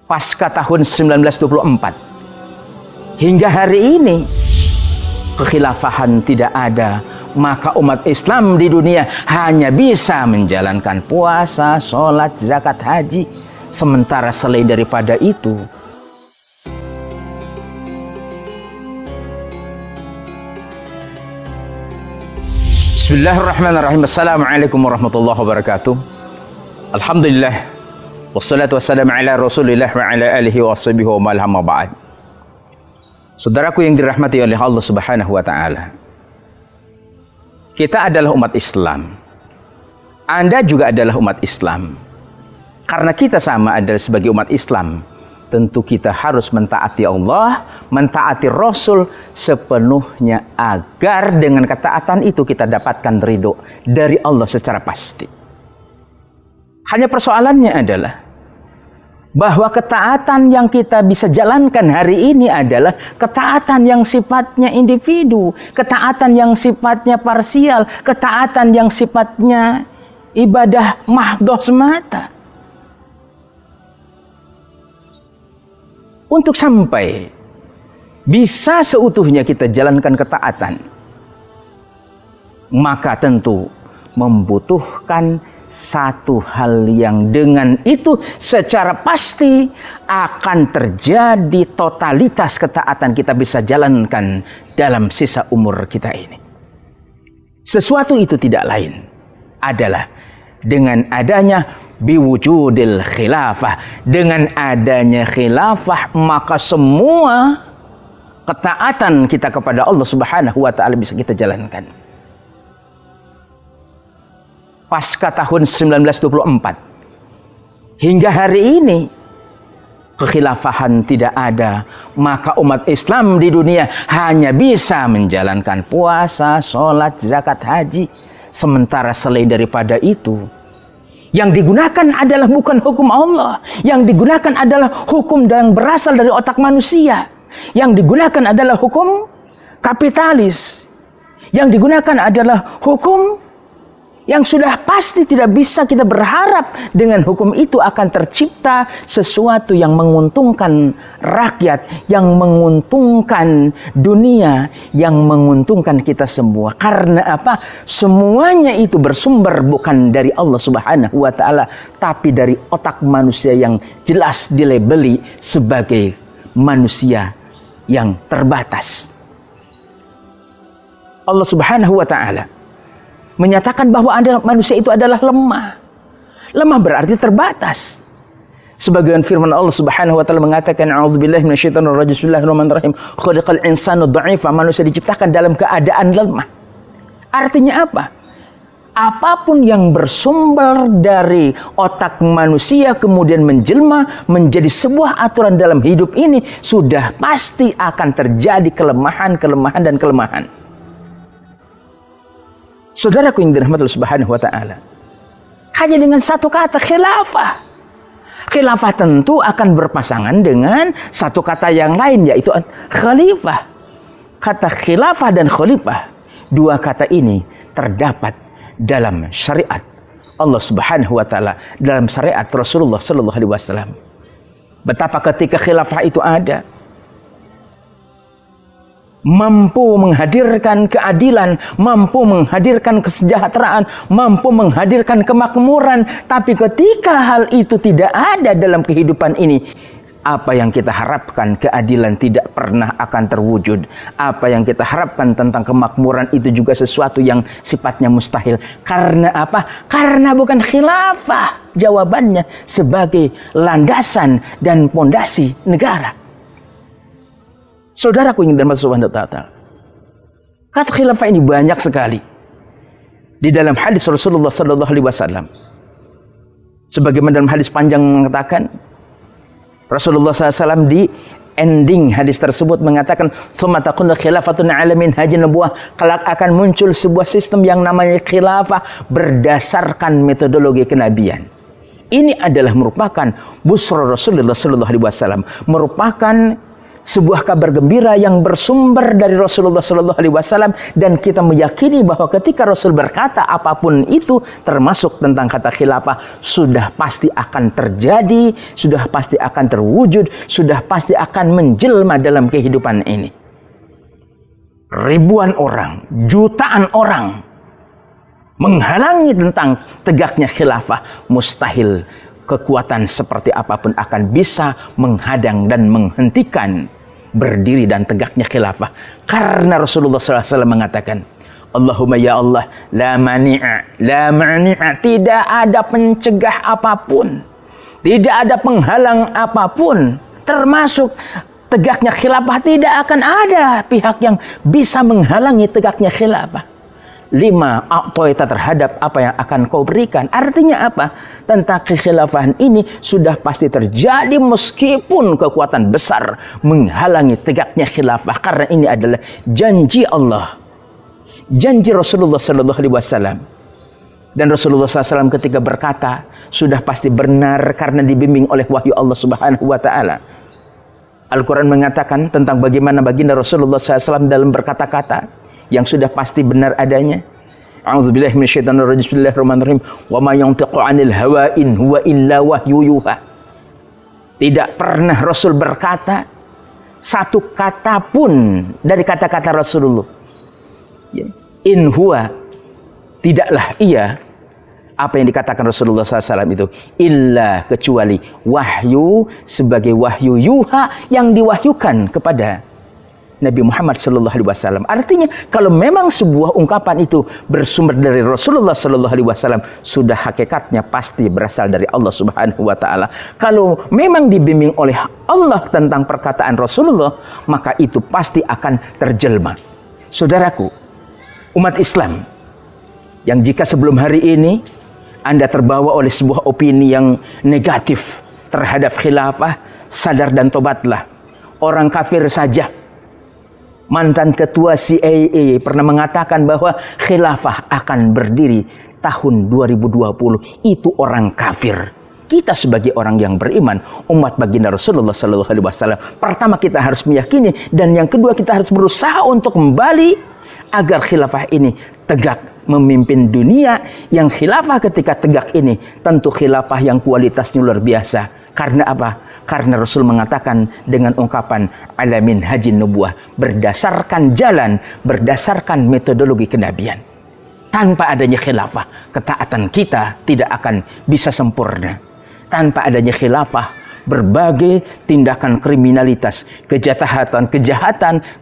pasca tahun 1924 hingga hari ini kekhilafahan tidak ada, maka umat Islam di dunia hanya bisa menjalankan puasa, sholat, zakat, haji. Sementara selain daripada itu, Bismillahirrahmanirrahim. Assalamualaikum warahmatullahi wabarakatuh. Alhamdulillah, wassalatu wassalamu ala rasulillah wa ala alihi wa sahbihi wa man amma ba'd. Saudaraku yang dirahmati oleh Allah Subhanahu wa ta'ala, kita adalah umat Islam. Anda juga adalah umat Islam. Karena kita sama adalah sebagai umat Islam, tentu kita harus mentaati Allah, mentaati Rasul sepenuhnya, agar dengan ketaatan itu kita dapatkan ridho dari Allah secara pasti. Hanya persoalannya adalah bahwa ketaatan yang kita bisa jalankan hari ini adalah ketaatan yang sifatnya individu, ketaatan yang sifatnya parsial, ketaatan yang sifatnya ibadah mahdhah semata. Untuk sampai bisa seutuhnya kita jalankan ketaatan, maka tentu membutuhkan satu hal yang dengan itu secara pasti akan terjadi totalitas ketaatan kita bisa jalankan dalam sisa umur kita ini. Sesuatu itu tidak lain adalah dengan adanya biwujudil khilafah. Dengan adanya khilafah, maka semua ketaatan kita kepada Allah Subhanahu wa ta'ala bisa kita jalankan. Pasca tahun 1924 hingga hari ini kekhilafahan tidak ada, maka umat Islam di dunia hanya bisa menjalankan puasa, sholat, zakat, haji. Sementara selain daripada itu, yang digunakan adalah bukan hukum Allah, yang digunakan adalah hukum yang berasal dari otak manusia, yang digunakan adalah hukum kapitalis, yang digunakan adalah hukum yang sudah pasti tidak bisa kita berharap dengan hukum itu akan tercipta sesuatu yang menguntungkan rakyat, yang menguntungkan dunia, yang menguntungkan kita semua. Karena apa? Semuanya itu bersumber bukan dari Allah Subhanahu wa ta'ala, tapi dari otak manusia yang jelas dilabeli sebagai manusia yang terbatas. Allah Subhanahu wa ta'ala menyatakan bahwa manusia itu adalah lemah. Lemah berarti terbatas. Sebagian firman Allah Subhanahu wa ta'ala mengatakan, a'udzubillahi minasyaitonir rajim, bismillahirrahmanirrahim, khuliqal insanu dha'ifa, manusia diciptakan dalam keadaan lemah. Artinya apa? Apapun yang bersumber dari otak manusia kemudian menjelma menjadi sebuah aturan dalam hidup ini, sudah pasti akan terjadi kelemahan dan kelemahan. Saudaraku yang dirahmati Allah Subhanahu wa ta'ala, hanya dengan satu kata khilafah. Khilafah tentu akan berpasangan dengan satu kata yang lain, yaitu khalifah. Kata khilafah dan khalifah, dua kata ini terdapat dalam syariat Allah Subhanahu wa ta'ala, dalam syariat Rasulullah sallallahu alaihi wasallam. Betapa ketika khilafah itu ada, mampu menghadirkan keadilan, mampu menghadirkan kesejahteraan, mampu menghadirkan kemakmuran. Tapi ketika hal itu tidak ada dalam kehidupan ini, apa yang kita harapkan keadilan tidak pernah akan terwujud. Apa yang kita harapkan tentang kemakmuran itu juga sesuatu yang sifatnya mustahil. Karena apa? Karena bukan khilafah jawabannya sebagai landasan dan pondasi negara. Saudaraku yang dirahmati Subhanahu wa ta'ala, kata khilafah ini banyak sekali di dalam hadis Rasulullah sallallahu alaihi wasallam. Sebagaimana dalam hadis panjang mengatakan, Rasulullah SAW di ending hadis tersebut mengatakan, "Tsumma takunu khilafatun 'ala minhajin nubuwah." Kelak akan muncul sebuah sistem yang namanya khilafah berdasarkan metodologi kenabian. Ini adalah merupakan busra Rasulullah sallallahu alaihi wasallam, merupakan sebuah kabar gembira yang bersumber dari Rasulullah Sallallahu Alaihi Wasallam, dan kita meyakini bahwa ketika Rasul berkata apapun itu, termasuk tentang kata khilafah, sudah pasti akan terjadi, sudah pasti akan terwujud, sudah pasti akan menjelma dalam kehidupan ini. Ribuan orang, jutaan orang menghalangi tentang tegaknya khilafah, mustahil kekuatan seperti apapun akan bisa menghadang dan menghentikan berdiri dan tegaknya khilafah. Karena Rasulullah SAW mengatakan, Allahumma ya Allah, la mani'a, la mani'a, tidak ada pencegah apapun, tidak ada penghalang apapun, termasuk tegaknya khilafah. Tidak akan ada pihak yang bisa menghalangi tegaknya khilafah. 5 a'toita, terhadap apa yang akan kau berikan. Artinya apa? Tentang kekhilafahan ini sudah pasti terjadi meskipun kekuatan besar menghalangi tegaknya khilafah. Karena ini adalah janji Allah, janji Rasulullah Sallallahu Alaihi Wasallam. Dan Rasulullah SAW ketika berkata sudah pasti benar karena dibimbing oleh wahyu Allah Subhanahu Wa Taala. Al-Quran mengatakan tentang bagaimana baginda Rasulullah SAW dalam berkata-kata yang sudah pasti benar adanya. A'udzubillahi minasyaitonirrajim. Bismillahirrahmanirrahim. Wa ma yantiqu 'anil hawa in huwa illa wahyu yuha. Tidak pernah Rasul berkata satu kata pun dari kata-kata Rasulullah. In huwa, tidaklah ia, apa yang dikatakan Rasulullah SAW itu, illa, kecuali wahyu, sebagai wahyu yuha, yang diwahyukan kepada Nabi Muhammad Sallallahu Alaihi Wasallam. Artinya kalau memang sebuah ungkapan itu bersumber dari Rasulullah Sallallahu Alaihi Wasallam, sudah hakikatnya pasti berasal dari Allah Subhanahu Wa Taala. Kalau memang dibimbing oleh Allah tentang perkataan Rasulullah, maka itu pasti akan terjelma. Saudaraku, umat Islam, yang jika sebelum hari ini Anda terbawa oleh sebuah opini yang negatif terhadap khilafah, sadar dan tobatlah. Orang kafir saja, mantan ketua CIA pernah mengatakan bahwa khilafah akan berdiri tahun 2020. Itu orang kafir. Kita sebagai orang yang beriman, umat baginda Rasulullah Sallallahu Alaihi Wasallam, pertama kita harus meyakini, dan yang kedua kita harus berusaha untuk kembali agar khilafah ini tegak memimpin dunia. Yang khilafah ketika tegak ini tentu khilafah yang kualitasnya luar biasa. Karena apa? Karena Rasul mengatakan dengan ungkapan alamin hajin nubuah, berdasarkan jalan, berdasarkan metodologi kenabian. Tanpa adanya khilafah, ketaatan kita tidak akan bisa sempurna. Tanpa adanya khilafah, berbagai tindakan kriminalitas, kejahatan,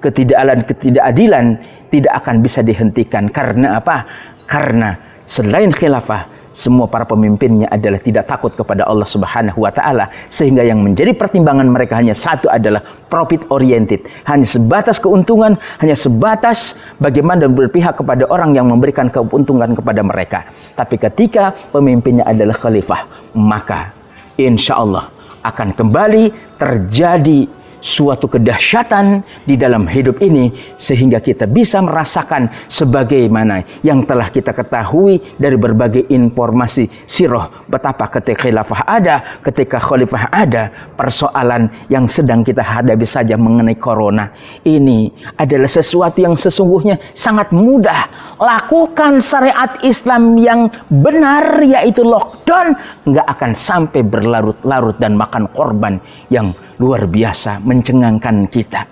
ketidakadilan tidak akan bisa dihentikan. Karena apa? Karena selain khilafah, semua para pemimpinnya adalah tidak takut kepada Allah Subhanahu Wa Taala, sehingga yang menjadi pertimbangan mereka hanya satu, adalah profit oriented, hanya sebatas keuntungan, hanya sebatas bagaimana berpihak kepada orang yang memberikan keuntungan kepada mereka. Tapi ketika pemimpinnya adalah khalifah, maka insya Allah akan kembali terjadi suatu kedahsyatan di dalam hidup ini, sehingga kita bisa merasakan sebagaimana yang telah kita ketahui dari berbagai informasi sirah, betapa ketika khilafah ada, ketika khalifah ada, persoalan yang sedang kita hadapi saja mengenai corona ini adalah sesuatu yang sesungguhnya sangat mudah. Lakukan syariat Islam yang benar, yaitu lockdown, nggak akan sampai berlarut-larut dan makan korban yang luar biasa mencengangkan kita.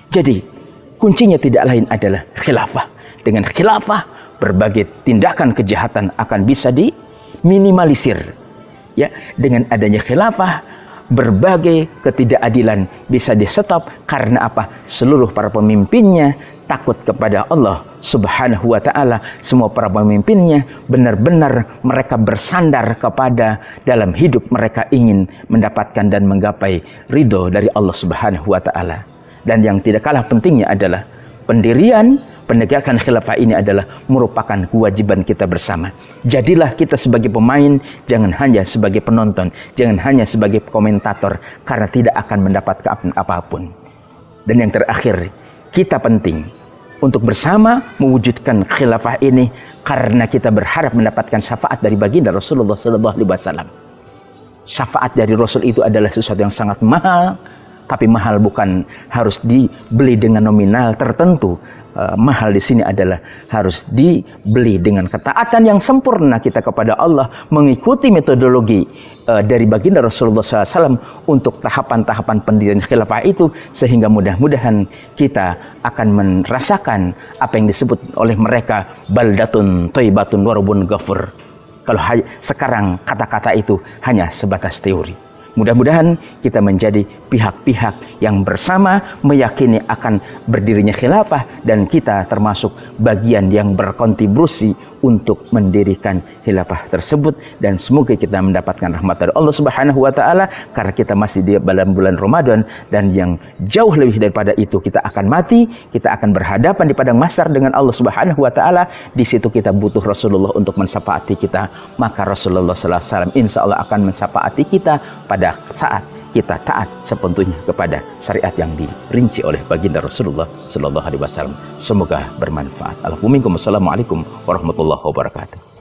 Jadi kuncinya tidak lain adalah khilafah. Dengan khilafah, berbagai tindakan kejahatan akan bisa diminimalisir. Ya, dengan adanya khilafah, berbagai ketidakadilan bisa di stop. Karena apa? Seluruh para pemimpinnya takut kepada Allah Subhanahu Wa Taala. Semua para pemimpinnya benar-benar mereka bersandar kepada dalam hidup, mereka ingin mendapatkan dan menggapai ridho dari Allah Subhanahu Wa Taala. Dan yang tidak kalah pentingnya adalah pendirian, penegakan khilafah ini adalah merupakan kewajiban kita bersama. Jadilah kita sebagai pemain, jangan hanya sebagai penonton, jangan hanya sebagai komentator, karena tidak akan mendapatkan apapun. Dan yang terakhir, kita penting untuk bersama mewujudkan khilafah ini, karena kita berharap mendapatkan syafaat dari baginda Rasulullah Sallallahu Alaihi Wasallam. Syafaat dari Rasul itu adalah sesuatu yang sangat mahal, Tapi mahal bukan harus dibeli dengan nominal tertentu. Mahal di sini adalah harus dibeli dengan ketaatan yang sempurna kita kepada Allah, mengikuti metodologi dari baginda Rasulullah SAW untuk tahapan-tahapan pendirian khilafah itu, sehingga mudah-mudahan kita akan merasakan apa yang disebut oleh mereka baldatun thayyibatun wa rabbun ghafur. Kalau sekarang kata-kata itu hanya sebatas teori. Mudah-mudahan kita menjadi pihak-pihak yang bersama meyakini akan berdirinya khilafah, dan kita termasuk bagian yang berkontribusi untuk mendirikan khilafah tersebut. Dan semoga kita mendapatkan rahmat dari Allah Subhanahu wa taala, karena kita masih di dalam bulan Ramadan, dan yang jauh lebih daripada itu kita akan mati, kita akan berhadapan di padang mahsyar dengan Allah Subhanahu wa taala. Di situ kita butuh Rasulullah untuk mensafaati kita, maka Rasulullah sallallahu alaihi wasallam insyaallah akan mensafaati kita pada saat kita taat sepenuhnya kepada syariat yang dirinci oleh baginda Rasulullah sallallahu alaihi wasallam. Semoga bermanfaat. Assalamualaikum warahmatullahi wabarakatuh.